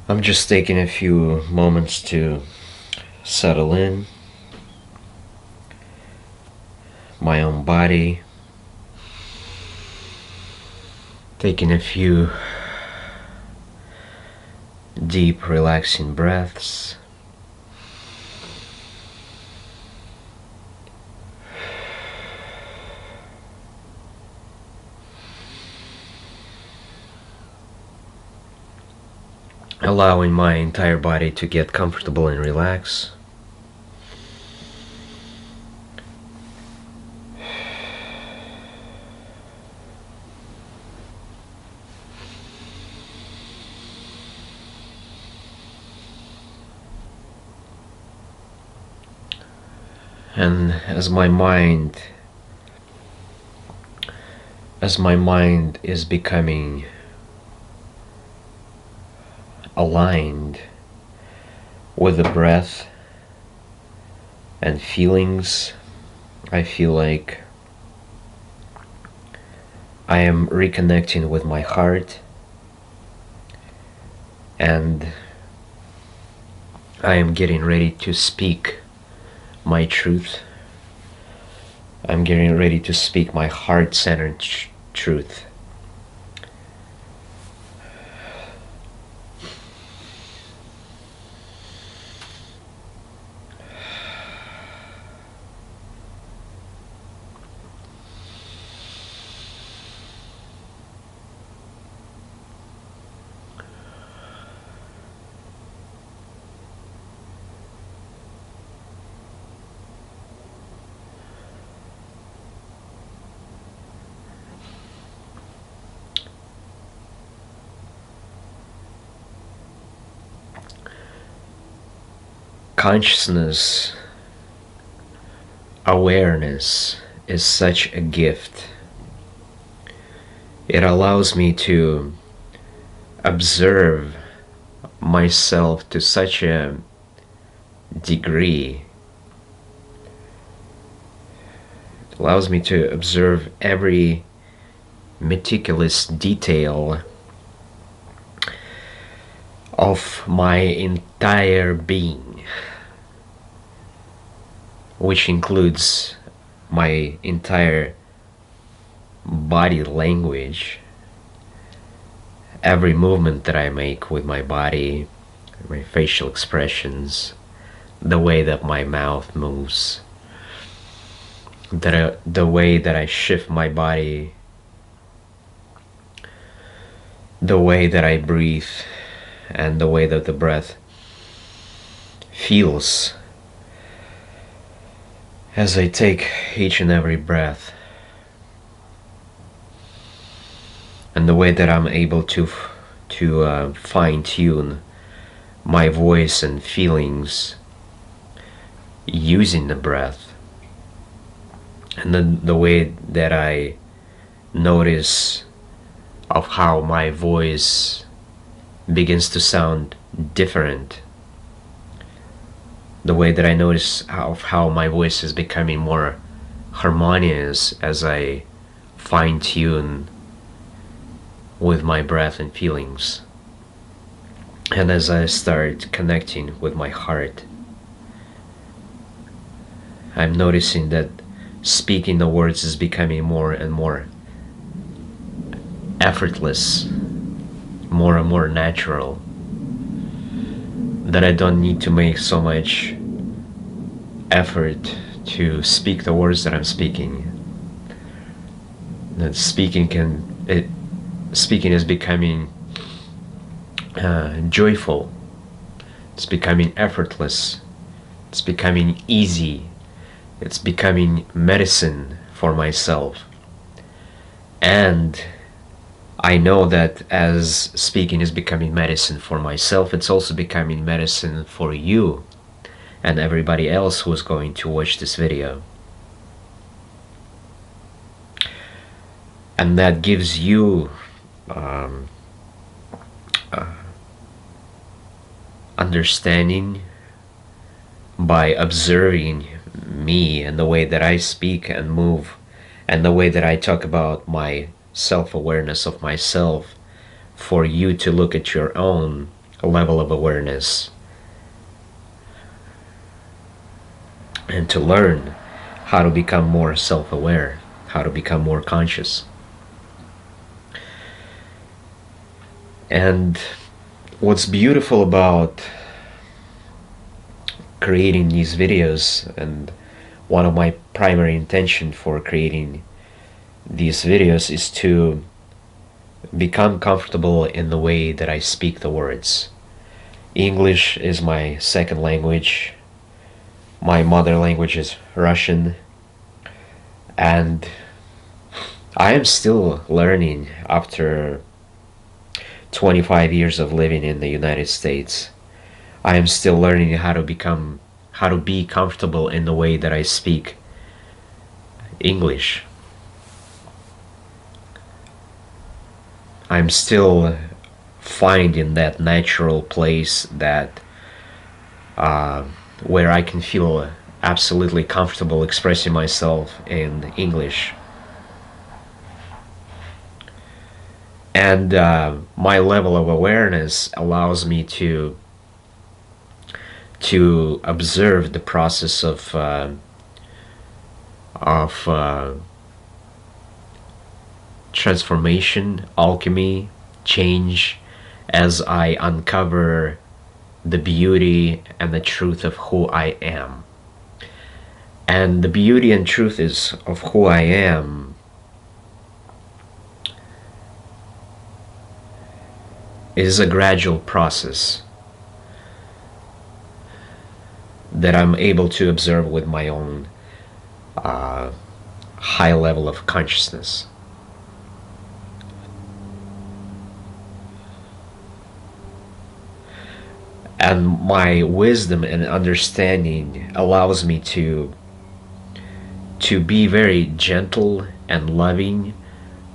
I'm just taking a few moments to settle in my own body, taking a few deep, relaxing breaths. Allowing my entire body to get comfortable and relax. And as my mind is becoming aligned with the breath and feelings, I feel like I am reconnecting with my heart, and I am getting ready to speak my truth. I'm getting ready to speak my heart-centered truth. Consciousness, awareness is such a gift. It allows me to observe myself to such a degree. It allows me to observe every meticulous detail of my entire being, which includes my entire body language, every movement that I make with my body, my facial expressions, the way that my mouth moves, the way that I shift my body, the way that I breathe, and the way that the breath feels as I take each and every breath, and the way that I'm able to fine-tune my voice and feelings using the breath, and then the way that I notice of how my voice begins to sound different, the way that I notice of how my voice is becoming more harmonious as I fine-tune with my breath and feelings, and as I start connecting with my heart. I'm noticing that speaking the words is becoming more and more effortless, more and more natural, that I don't need to make so much effort to speak the words that I'm speaking. that speaking is becoming joyful. It's becoming effortless. It's becoming easy. It's becoming medicine for myself. And I know that as speaking is becoming medicine for myself, it's also becoming medicine for you and everybody else who's going to watch this video. And that gives you understanding by observing me and the way that I speak and move and the way that I talk about my self-awareness of myself, for you to look at your own level of awareness and to learn how to become more self-aware, how to become more conscious. And what's beautiful about creating these videos, and one of my primary intention for creating these videos, is to become comfortable in the way that I speak the words. English is my second language. My mother language is Russian. And I am still learning after 25 years of living in the United States. I am still learning how to be comfortable in the way that I speak English. I'm still finding that natural place that where I can feel absolutely comfortable expressing myself in English. And my level of awareness allows me to observe the process of transformation, alchemy, change, as I uncover the beauty and the truth of who I am. And the beauty and truth of who I am is a gradual process that I'm able to observe with my own high level of consciousness. And my wisdom and understanding allows me to be very gentle and loving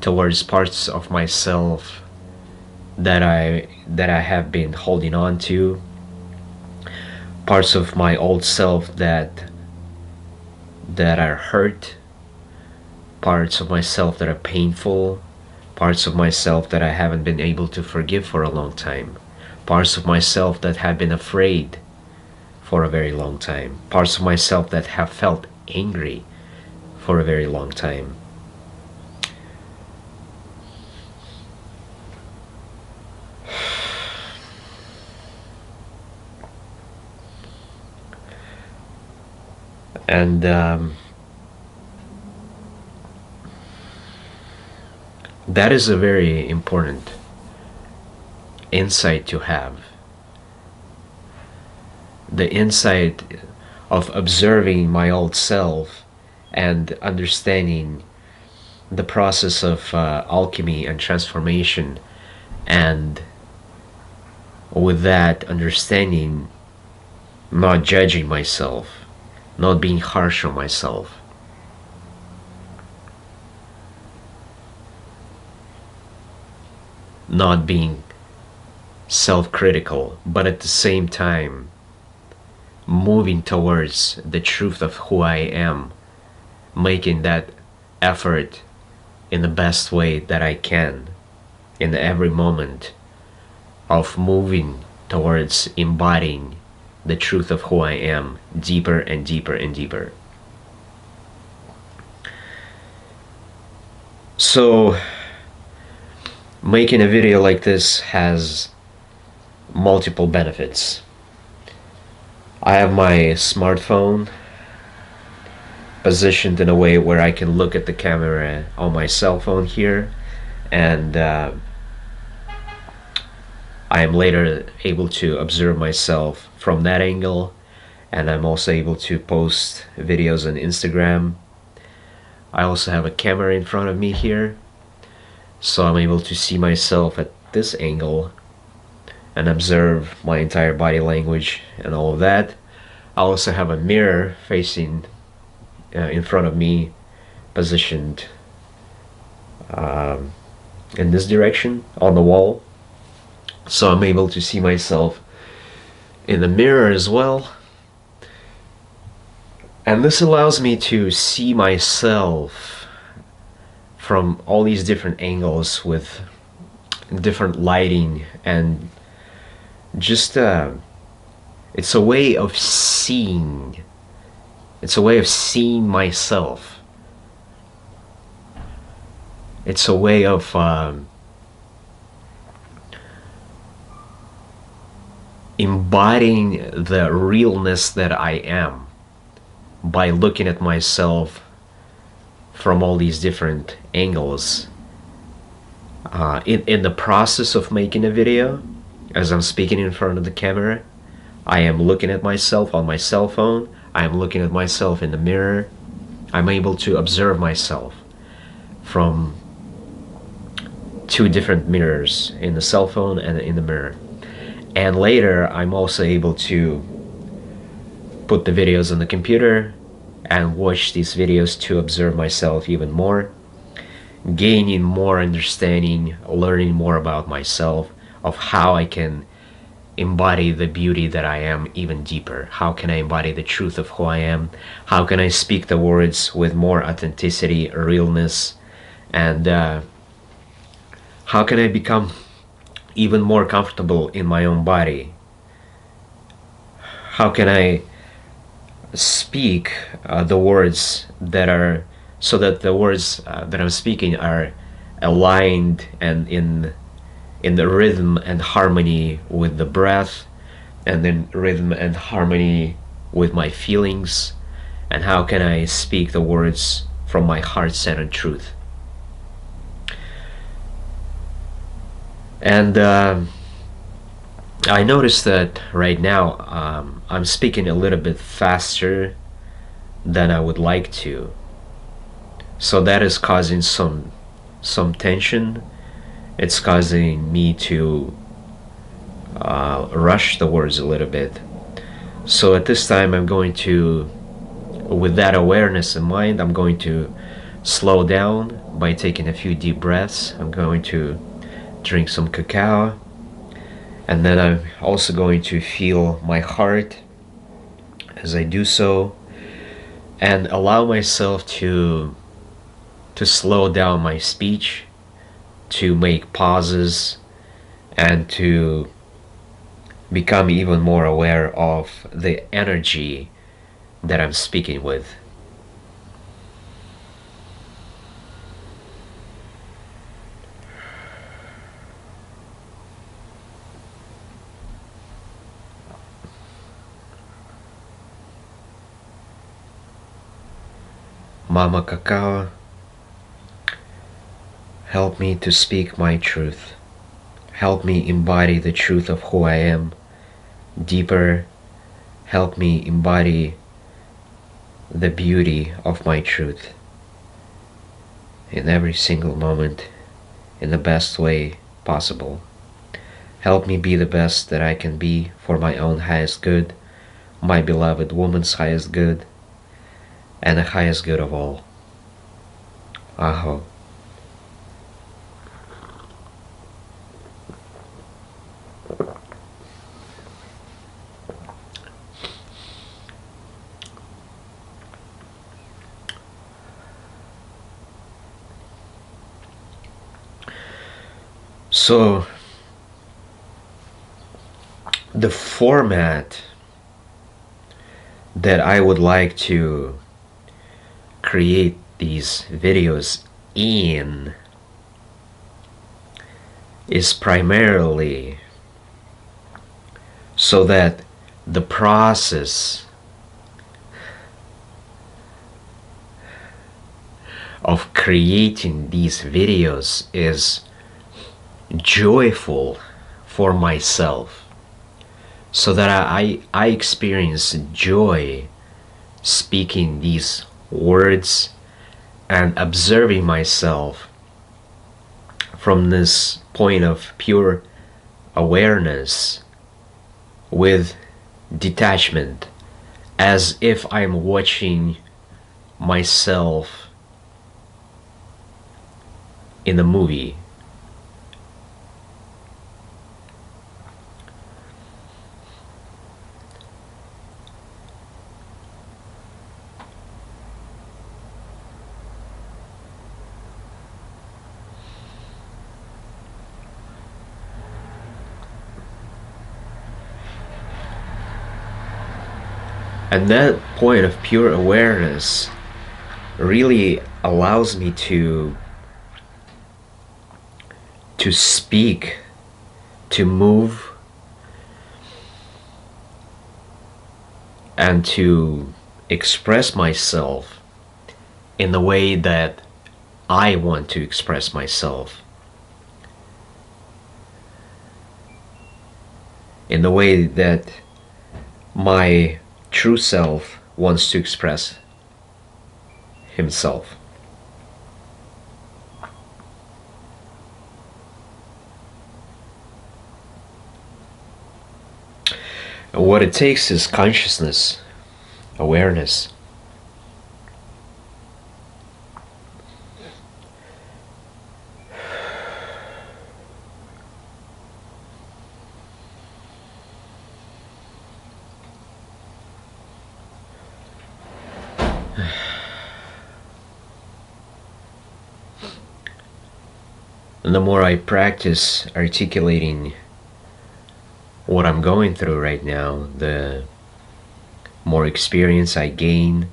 towards parts of myself that I have been holding on to, parts of my old self that are hurt, parts of myself that are painful, parts of myself that I haven't been able to forgive for a long time, parts of myself that have been afraid for a very long time, parts of myself that have felt angry for a very long time. And that is a very important insight to have. The insight of observing my old self and understanding the process of alchemy and transformation, and with that understanding, not judging myself, not being harsh on myself. Not being self-critical, but at the same time moving towards the truth of who I am, making that effort in the best way that I can, in every moment of moving towards embodying the truth of who I am deeper and deeper and deeper. So making a video like this has multiple benefits. I have my smartphone positioned in a way where I can look at the camera on my cell phone here, and I am later able to observe myself from that angle, and I'm also able to post videos on Instagram. I also have a camera in front of me here, so I'm able to see myself at this angle and observe my entire body language and all of that. I also have a mirror facing in front of me, positioned in this direction on the wall, so I'm able to see myself in the mirror as well. And this allows me to see myself from all these different angles with different lighting, and just it's a way of seeing. It's a way of seeing myself. It's a way of embodying the realness that I am by looking at myself from all these different angles. In the process of making a video, as I'm speaking in front of the camera, I am looking at myself on my cell phone, I am looking at myself in the mirror. I'm able to observe myself from two different mirrors, in the cell phone and in the mirror. And later I'm also able to put the videos on the computer and watch these videos to observe myself even more, gaining more understanding, learning more about myself, of how I can embody the beauty that I am even deeper. How can I embody the truth of who I am? How can I speak the words with more authenticity, realness, and how can I become even more comfortable in my own body? How can I speak the words that are, so that the words that I'm speaking are aligned and in the rhythm and harmony with the breath, and then rhythm and harmony with my feelings? And how can I speak the words from my heart-centered truth? And I noticed that right now I'm speaking a little bit faster than I would like to, so that is causing some tension. It's causing me to rush the words a little bit. So at this time I'm going to, with that awareness in mind, I'm going to slow down by taking a few deep breaths. I'm going to drink some cacao, and then I'm also going to feel my heart as I do so, and allow myself to slow down my speech, to make pauses, and to become even more aware of the energy that I'm speaking with. Mama Cacao, help me to speak my truth. Help me embody the truth of who I am deeper. Help me embody the beauty of my truth in every single moment, in the best way possible. Help me be the best that I can be for my own highest good, my beloved woman's highest good, and the highest good of all. Aho. So, the format that I would like to create these videos in is primarily so that the process of creating these videos is joyful for myself, so that I experience joy speaking these words and observing myself from this point of pure awareness with detachment, as if I'm watching myself in a movie. And that point of pure awareness really allows me to speak, to move, and to express myself in the way that I want to express myself, in the way that my true self wants to express himself. And what it takes is consciousness, awareness. And the more I practice articulating what I'm going through right now, the more experience I gain,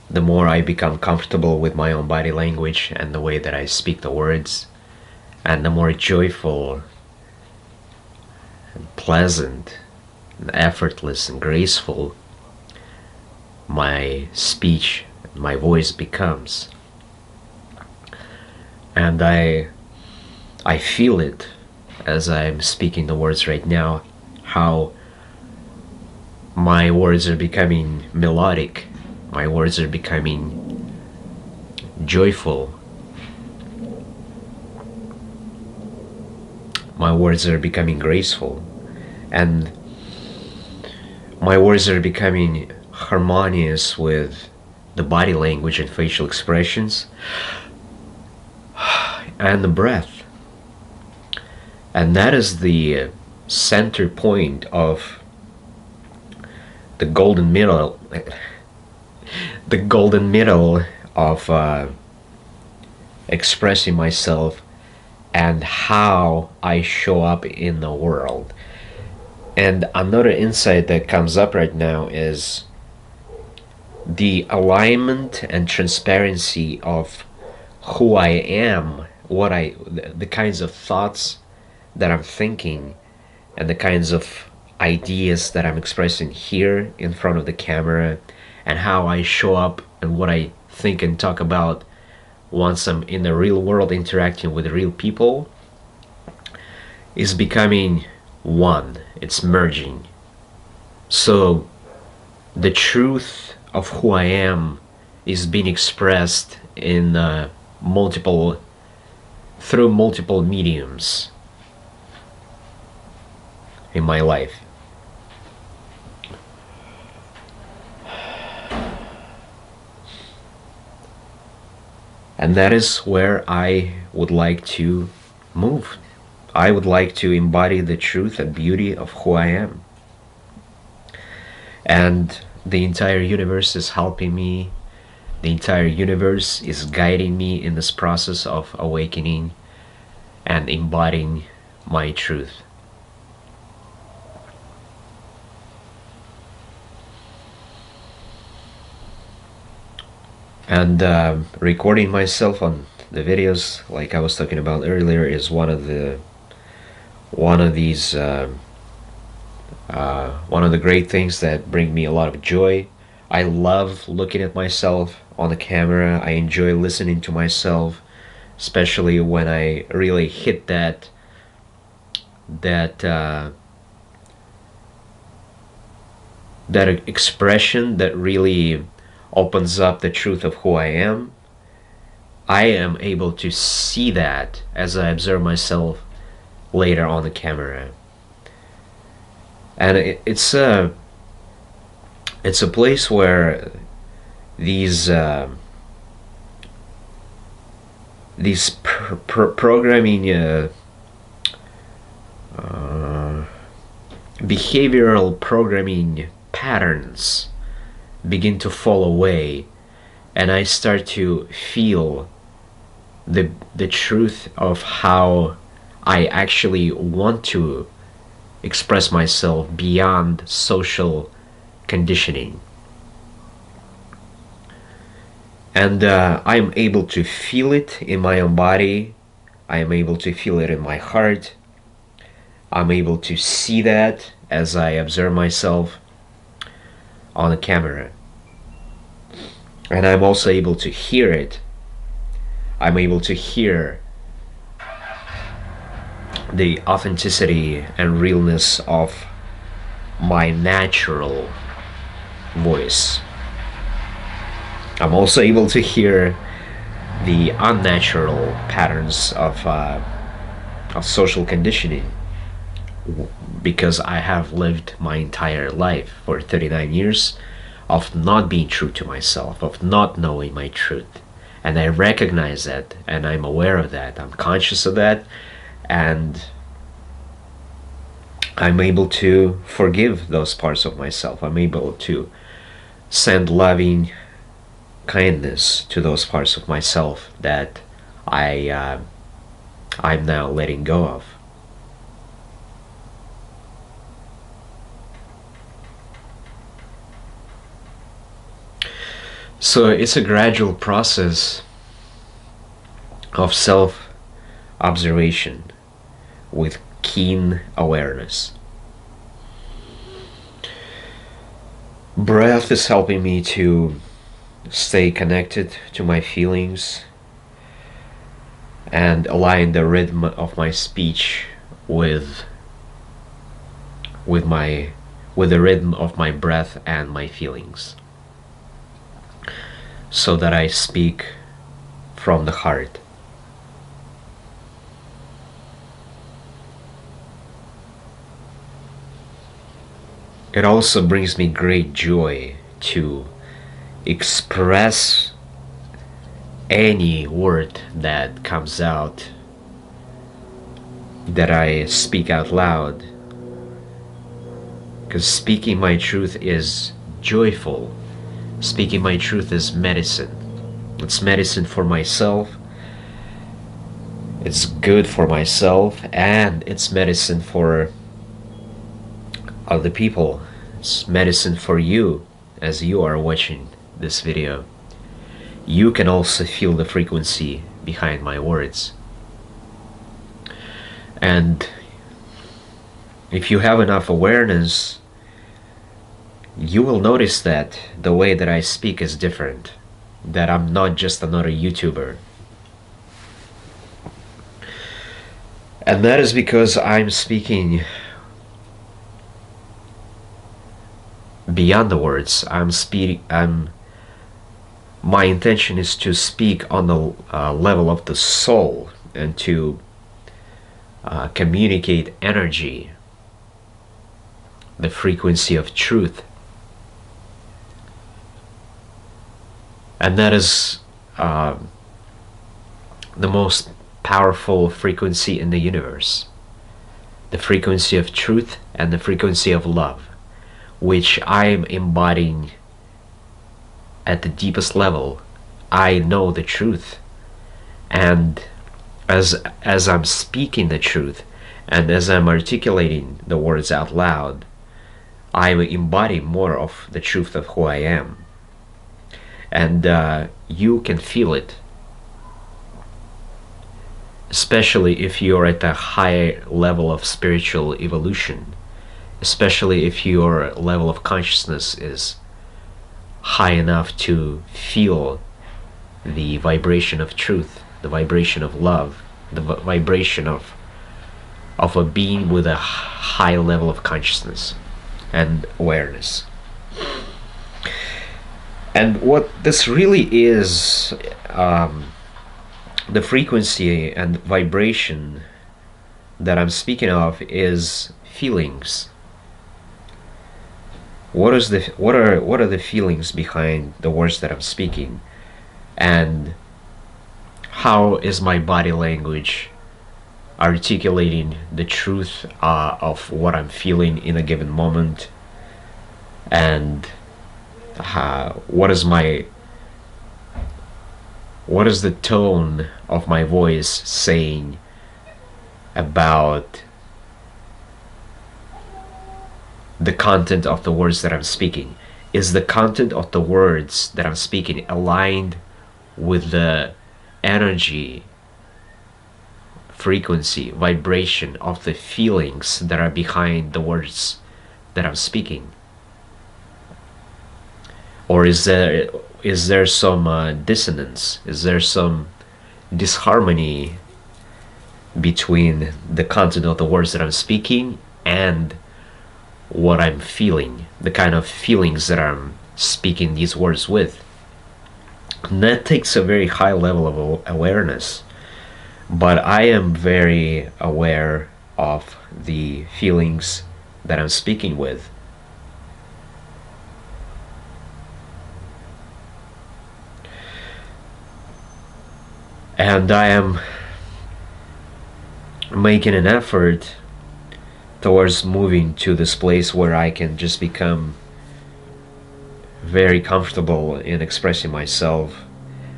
the more I become comfortable with my own body language and the way that I speak the words, and the more joyful and pleasant and effortless and graceful my speech, my voice becomes. And I feel it as I'm speaking the words right now, how my words are becoming melodic, my words are becoming joyful, my words are becoming graceful, and my words are becoming harmonious with the body language and facial expressions and the breath. And that is the center point of the golden middle of expressing myself and how I show up in the world. And another insight that comes up right now is the alignment and transparency of who I am, the kinds of thoughts that I'm thinking, and the kinds of ideas that I'm expressing here in front of the camera, and how I show up and what I think and talk about once I'm in the real world interacting with real people is becoming one. It's merging. So the truth of who I am is being expressed in through multiple mediums in my life. And that is where I would like to move. I would like to embody the truth and beauty of who I am. And the entire universe is helping me. The entire universe is guiding me in this process of awakening and embodying my truth. And recording myself on the videos, like I was talking about earlier, is one of the great things that bring me a lot of joy. I love looking at myself on the camera. I enjoy listening to myself, especially when I really hit that that expression that really opens up the truth of who I am. I am able to see that as I observe myself later on the camera. And it's a place where these programming behavioral programming patterns begin to fall away, and I start to feel the truth of how I actually want to express myself beyond social conditioning. And I'm able to feel it in my own body. I am able to feel it in my heart. I'm able to see that as I observe myself on the camera. And I'm also able to hear it. I'm able to hear the authenticity and realness of my natural voice. I'm also able to hear the unnatural patterns of social conditioning, because I have lived my entire life for 39 years of not being true to myself, of not knowing my truth. And I recognize that, and I'm aware of that. I'm conscious of that, and I'm able to forgive those parts of myself. I'm able to send loving kindness to those parts of myself that I'm now letting go of. So it's a gradual process of self-observation with keen awareness. Breath is helping me to stay connected to my feelings and align the rhythm of my speech with the rhythm of my breath and my feelings, so that I speak from the heart. It also brings me great joy to express any word that comes out, that I speak out loud, because speaking my truth is joyful. Speaking my truth is medicine. It's medicine for myself. It's good for myself, and it's medicine for other people. It's medicine for you as you are watching this video. You can also feel the frequency behind my words. And if you have enough awareness, you will notice that the way that I speak is different, that I'm not just another YouTuber. And that is because I'm speaking beyond the words. My intention is to speak on the level of the soul, and to communicate energy, the frequency of truth. And that is the most powerful frequency in the universe. The frequency of truth and the frequency of love, which I'm embodying at the deepest level. I know the truth. And as I'm speaking the truth, and as I'm articulating the words out loud, I embody more of the truth of who I am. And you can feel it, especially if you're at a high level of spiritual evolution, especially if your level of consciousness is high enough to feel the vibration of truth, the vibration of love, the vibration of a being with a high level of consciousness and awareness. And what this really is, the frequency and vibration that I'm speaking of is feelings. What are the feelings behind the words that I'm speaking, and how is my body language articulating the truth of what I'm feeling in a given moment, and what is the tone of my voice saying about the content of the words that I'm speaking? Is the content of the words that I'm speaking aligned with the energy, frequency, vibration of the feelings that are behind the words that I'm speaking? Or is there some dissonance? Is there some disharmony between the content of the words that I'm speaking and what I'm feeling, the kind of feelings that I'm speaking these words with? And that takes a very high level of awareness, but I am very aware of the feelings that I'm speaking with. And I am making an effort towards moving to this place where I can just become very comfortable in expressing myself,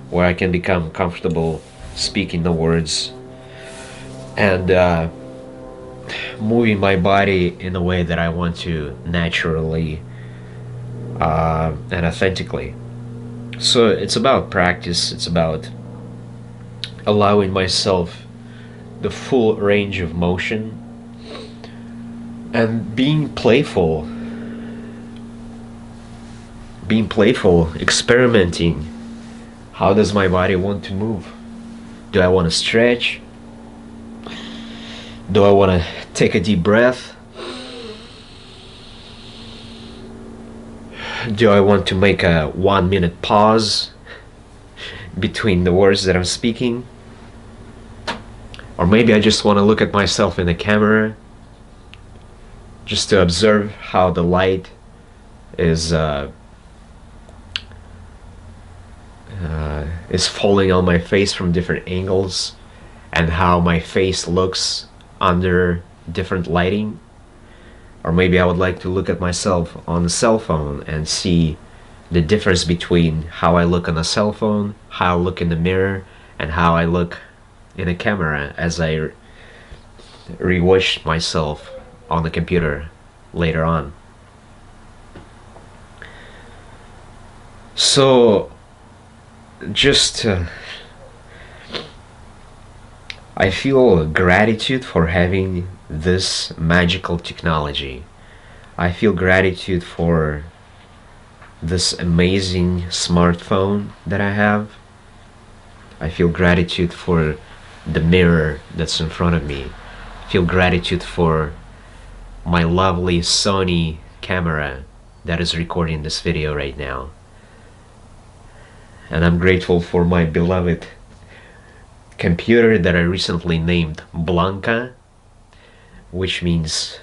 where I can become comfortable speaking the words, and moving my body in a way that I want to naturally and authentically. So it's about practice, it's about allowing myself the full range of motion and being playful, experimenting. How does my body want to move? Do I want to stretch? Do I want to take a deep breath? Do I want to make a 1-minute pause between the words that I'm speaking? Or maybe I just want to look at myself in the camera, just to observe how the light is falling on my face from different angles, and how my face looks under different lighting. Or maybe I would like to look at myself on a cell phone and see the difference between how I look on a cell phone, how I look in the mirror, and how I look in a camera as I rewatch myself on the computer later on. So just I feel gratitude for having this magical technology. I feel gratitude for this amazing smartphone that I have. I feel gratitude for the mirror that's in front of me. I feel gratitude for my lovely Sony camera that is recording this video right now. And I'm grateful for my beloved computer that I recently named Blanca, which means